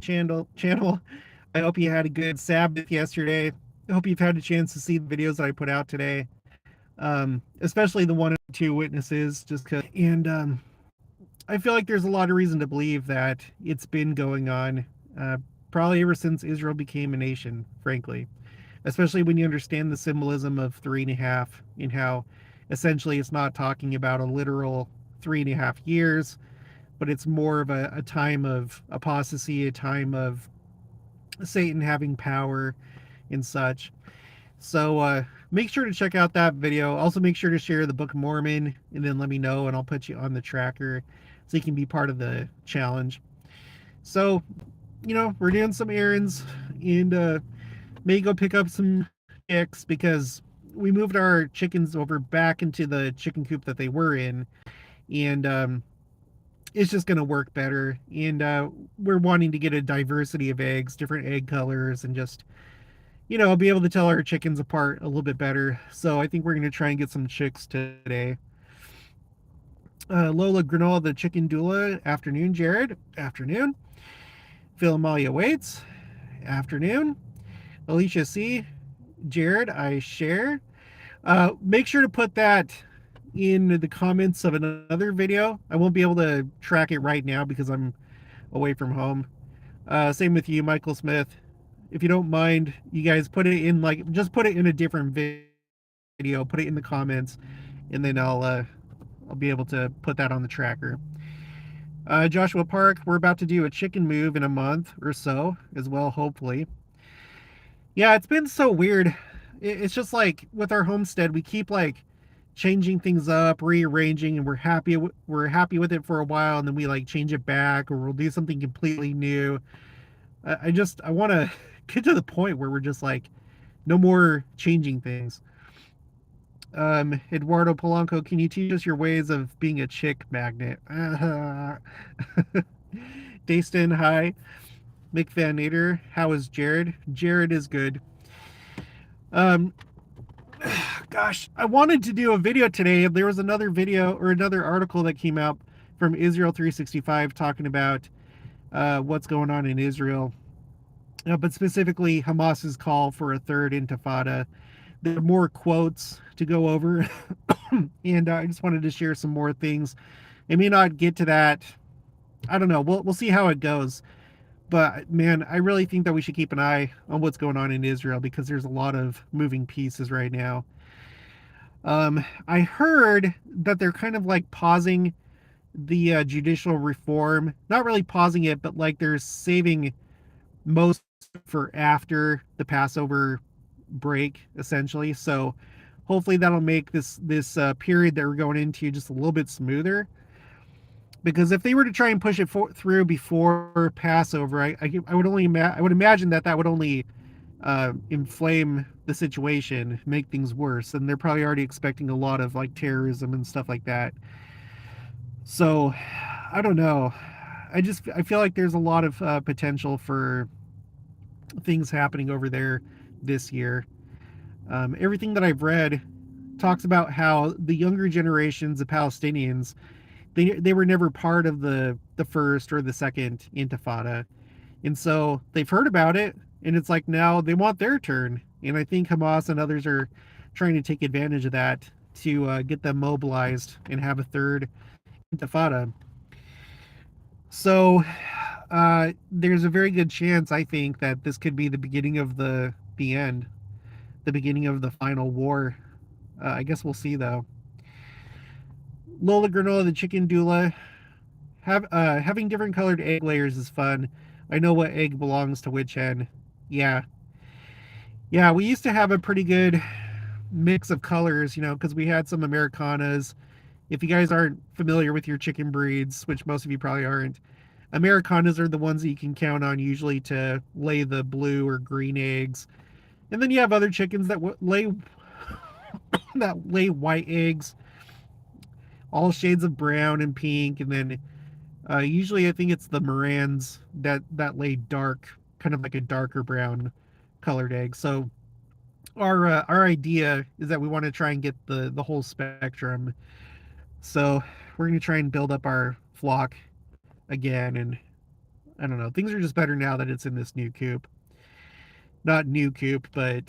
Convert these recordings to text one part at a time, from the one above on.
channel. I hope you had a good Sabbath yesterday. I hope you've had a chance to see the videos that I put out today, especially the 1 and 2 witnesses. And I feel like there's a lot of reason to believe that it's been going on, uh, probably ever since Israel became a nation. Frankly, especially when you understand the symbolism of 3.5 and how essentially it's not talking about a literal 3.5 years, but it's more of a time of apostasy, a time of Satan having power and such. So make sure to check out that video. Also, make sure to share the Book of Mormon and then let me know, and I'll put you on the tracker so you can be part of the challenge. So, we're doing some errands and may go pick up some chicks because we moved our chickens over back into the chicken coop that they were in, and it's just going to work better. And we're wanting to get a diversity of eggs, different egg colors, and just be able to tell our chickens apart a little bit better. So I think we're going to try and get some chicks today. Lola Granola, the chicken doula. Afternoon, Jared. Afternoon. Phil Amalia waits. Afternoon. Alicia C. Jared, I share. Make sure to put that in the comments of another video. I won't be able to track it right now because I'm away from home. Same with you, Michael Smith. If you don't mind, you guys put it in, just put it in a different video, put it in the comments, and then I'll be able to put that on the tracker. Joshua Park, we're about to do a chicken move in a month or so as well, hopefully. Yeah, it's been so weird. It's just like with our homestead, we keep changing things up, rearranging, and we're happy with it for a while, and then we change it back, or we'll do something completely new. I want to get to the point where we're just no more changing things. Eduardo Polanco, can you teach us your ways of being a chick magnet? Dayston, hi. Mick Van Nader, how is Jared? Jared is good. Gosh, I wanted to do a video today. There was another video or another article that came out from Israel 365 talking about what's going on in Israel, but specifically Hamas's call for a third intifada. There are more quotes to go over, and I just wanted to share some more things. I may not get to that. I don't know. We'll see how it goes. But man, I really think that we should keep an eye on what's going on in Israel because there's a lot of moving pieces right now. I heard that they're kind of pausing the judicial reform. Not really pausing it, but they're saving most for after the Passover break, essentially. So hopefully that'll make this period that we're going into just a little bit smoother. Because if they were to try and push it through before Passover, I would imagine that would only inflame the situation, make things worse, and they're probably already expecting a lot of terrorism and stuff like that. So I don't know. I feel like there's a lot of potential for things happening over there this year. Everything that I've read talks about how the younger generations of Palestinians, they were never part of the first or the second intifada, and so they've heard about it, and it's now they want their turn. And I think Hamas and others are trying to take advantage of that to get them mobilized and have a third intifada. So there's a very good chance, I think, that this could be the beginning of the end, the beginning of the final war. I guess we'll see, though. Lola Granola, the chicken doula. Having different colored egg layers is fun. I know what egg belongs to which hen. Yeah. Yeah, we used to have a pretty good mix of colors, because we had some Americanas. If you guys aren't familiar with your chicken breeds, which most of you probably aren't, Americanas are the ones that you can count on usually to lay the blue or green eggs. And then you have other chickens that lay white eggs, all shades of brown and pink. And then usually I think it's the Morans that lay dark, kind of like a darker brown colored egg. So our idea is that we want to try and get the whole spectrum. So we're going to try and build up our flock again, and I don't know. Things are just better now that it's in this new coop. Not new coop, but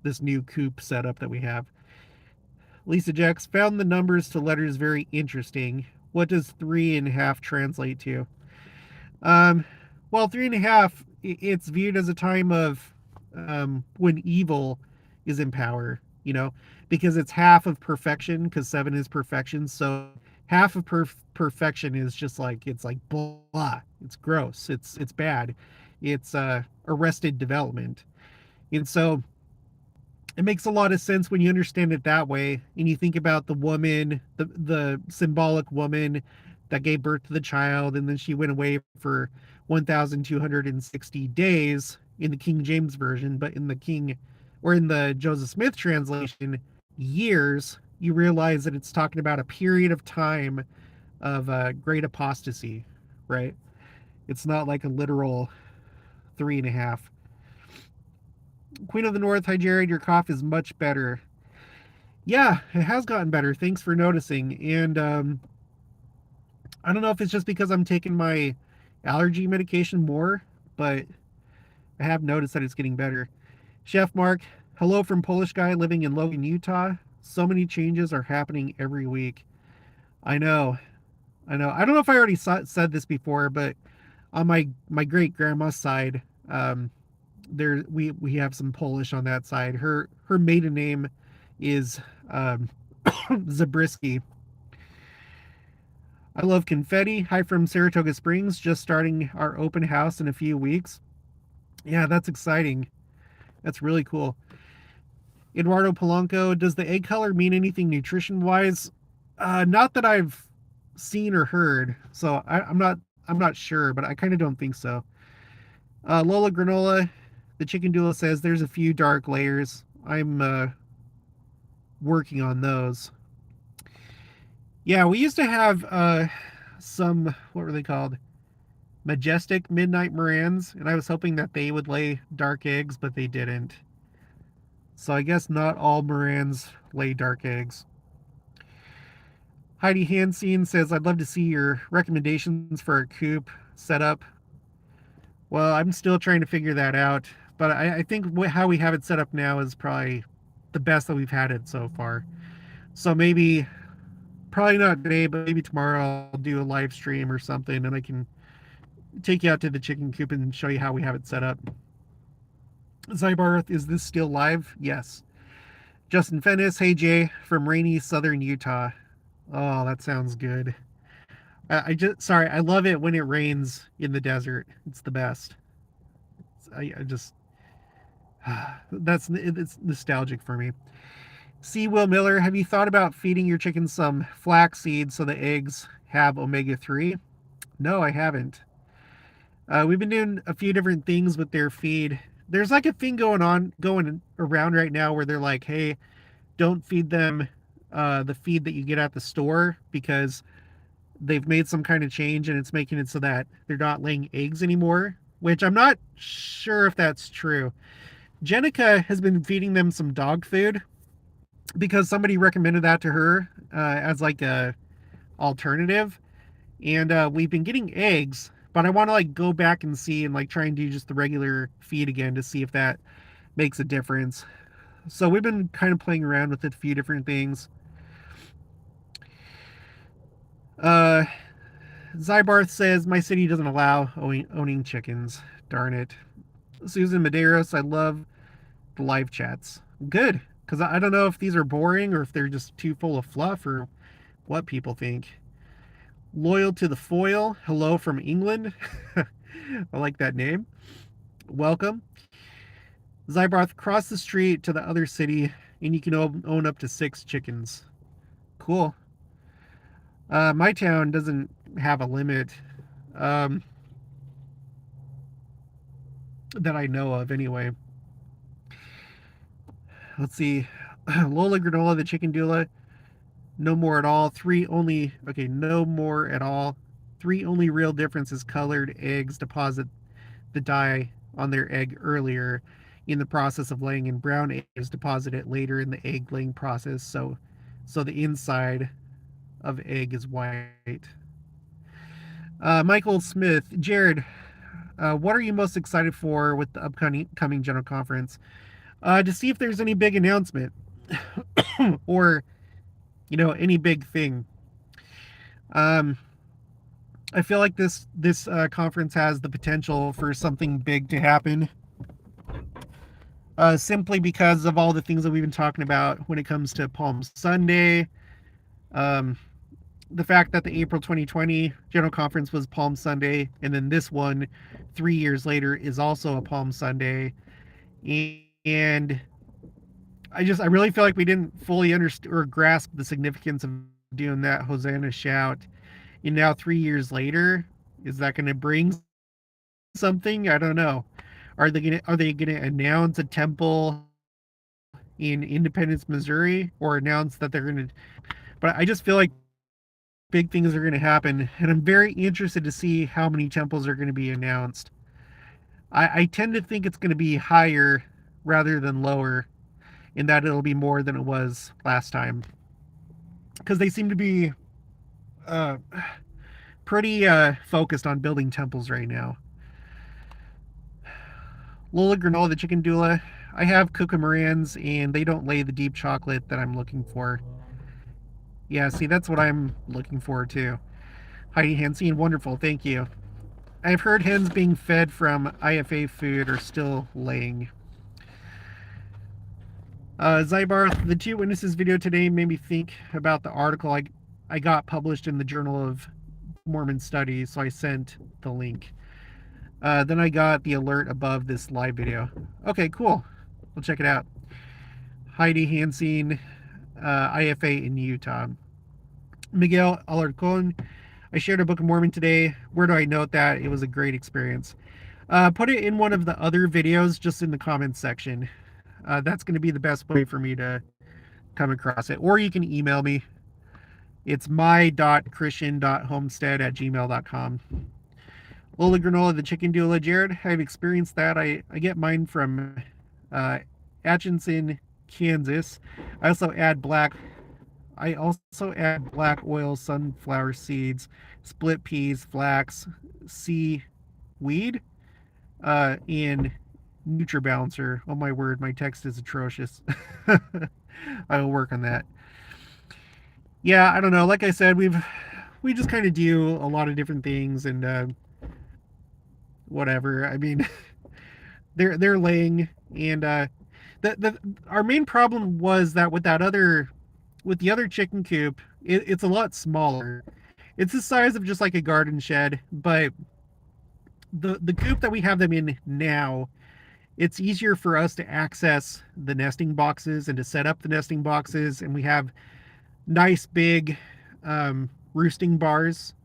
this new coop setup that we have. Lisa Jax found the numbers to letters very interesting. What does 3.5 translate to? Um, well, 3.5, it's viewed as a time of when evil is in power, because it's half of perfection, because 7 is perfection. So half of perfection is just like, it's like blah, it's gross, it's bad, it's arrested development. And so it makes a lot of sense when you understand it that way, and you think about the woman, the symbolic woman that gave birth to the child, and then she went away for 1,260 days in the King James version, but in the Joseph Smith translation, years. You realize that it's talking about a period of time of great apostasy, right? It's not like a literal 3.5. Queen of the North, hi Jared, your cough is much better. Yeah, it has gotten better. Thanks for noticing. And I don't know if it's just because I'm taking my allergy medication more, but I have noticed that it's getting better. Chef Mark, hello from Polish guy living in Logan, Utah. So many changes are happening every week. I know. I know. I don't know if I already said this before, but on my great grandma's side, there we have some Polish on that side. Her maiden name is Zabriskie. I love confetti. Hi from Saratoga Springs. Just starting our open house in a few weeks. Yeah, that's exciting. That's really cool. Eduardo Polanco, does the egg color mean anything nutrition wise? Not that I've seen or heard. So I'm not sure, but I kind of don't think so. Lola Granola, the chicken doula says there's a few dark layers. I'm working on those. Yeah, we used to have some, what were they called? Majestic Midnight Morans, and I was hoping that they would lay dark eggs, but they didn't. So I guess not all Morans lay dark eggs. Heidi Hansine says, I'd love to see your recommendations for a coop setup. Well, I'm still trying to figure that out, but I think how we have it set up now is probably the best that we've had it so far. So maybe, probably not today, but maybe tomorrow I'll do a live stream or something, and I can take you out to the chicken coop and show you how we have it set up. Zybarth, is this still live? Yes. Justin Fennis, hey Jay, from rainy southern Utah. Oh, that sounds good. I just, sorry, I love it when it rains in the desert. It's the best. I just, it's nostalgic for me. C. Will Miller, have you thought about feeding your chickens some flax seeds so the eggs have omega-3? No, I haven't. We've been doing a few different things with their feed. There's like a thing going around right now where they're like, hey, don't feed them the feed that you get at the store because they've made some kind of change and it's making it so that they're not laying eggs anymore, which I'm not sure if that's true. Jenica has been feeding them some dog food because somebody recommended that to her as like a alternative, and we've been getting eggs, but I want to like go back and see and like try and do just the regular feed again to see if that makes a difference. So we've been kind of playing around with it, a few different things. uh Zybarth says my city doesn't allow owning chickens. Darn it. Susan Medeiros, I love the live chats. Good, because I don't know if these are boring or if they're just too full of fluff or what people think. Loyal to the foil, hello from England. I like that name. Welcome. Zybarth, cross the street to the other city and you can own up to 6 chickens. Cool. My town doesn't have a limit um, that I know of anyway. Let's see. Lola Granola, the chicken doula. No more at all. No more at all. 3 only real difference is colored eggs deposit the dye on their egg earlier in the process of laying, and brown eggs deposit it later in the egg laying process. So the inside of egg is white. Michael Smith, Jared, What are you most excited for with the upcoming general conference? To see if there's any big announcement or, any big thing. Um, I feel like this conference has the potential for something big to happen. Simply because of all the things that we've been talking about when it comes to Palm Sunday. Um, the fact that the April 2020 General Conference was Palm Sunday, and then this one, 3 years later, is also a Palm Sunday. And I really feel like we didn't fully understand or grasp the significance of doing that Hosanna shout. And now 3 years later, is that going to bring something? I don't know. Are they gonna announce a temple in Independence, Missouri, or announce that they're gonna? But I just feel like big things are going to happen, and I'm very interested to see how many temples are going to be announced. I tend to think it's going to be higher rather than lower, in that it'll be more than it was last time, because they seem to be uh, pretty focused on building temples right now. Lola Granola, the chicken doula. I have Kookamarans, and they don't lay the deep chocolate that I'm looking for. Yeah, see, that's what I'm looking for too. Heidi Hansine, wonderful, thank you. I've heard hens being fed from IFA food are still laying. Zybar, the two witnesses video today made me think about the article I got published in the Journal of Mormon Studies, so I sent the link. Then I got the alert above this live video. Okay, cool. We'll check it out. Heidi Hansine, IFA in Utah. Miguel Alarcon, I shared a Book of Mormon today. Where do I note that? It was a great experience. Put it in one of the other videos, just in the comments section. That's going to be the best way for me to come across it. Or you can email me. It's my.christian.homestead@gmail.com. Lola Granola, the chicken doula. Jared, I've experienced that. I get mine from Atchison, Kansas. I also add black oil, sunflower seeds, split peas, flax, seaweed, and NutriBalancer. Oh my word, my text is atrocious. I will work on that. Yeah, I don't know. Like I said, we just kind of do a lot of different things, and whatever. I mean, they're laying, and our main problem was that with the other chicken coop, it's a lot smaller. It's the size of just like a garden shed, but the coop that we have them in now, it's easier for us to access the nesting boxes and to set up the nesting boxes, and we have nice big roosting bars.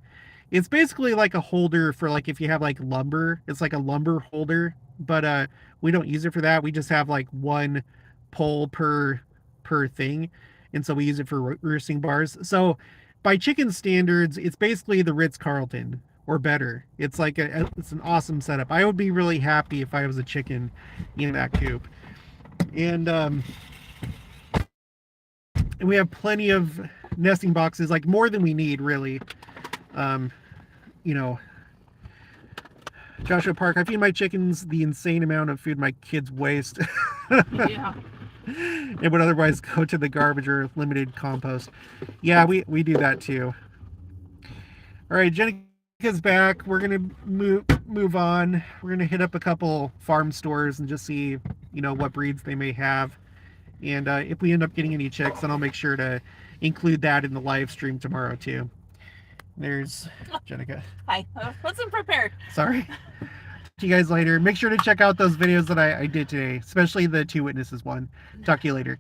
It's basically like a holder for, like, if you have like lumber. It's like a lumber holder, but we don't use it for that. We just have like one pole per thing, and so we use it for roosting bars. So by chicken standards, it's basically the Ritz-Carlton or better. It's like it's an awesome setup. I would be really happy if I was a chicken in that coop. And we have plenty of nesting boxes, like more than we need, really. Joshua Park, I feed my chickens the insane amount of food my kids waste. Yeah. It would otherwise go to the garbage or limited compost. Yeah, we do that too. All right, Jenica's back. We're gonna move on. We're gonna hit up a couple farm stores and just see, what breeds they may have. And if we end up getting any chicks, then I'll make sure to include that in the live stream tomorrow too. There's Jenica. Hi. Wasn't prepared. Sorry. Talk to you guys later. Make sure to check out those videos that I did today, especially the two witnesses one. Talk to you later.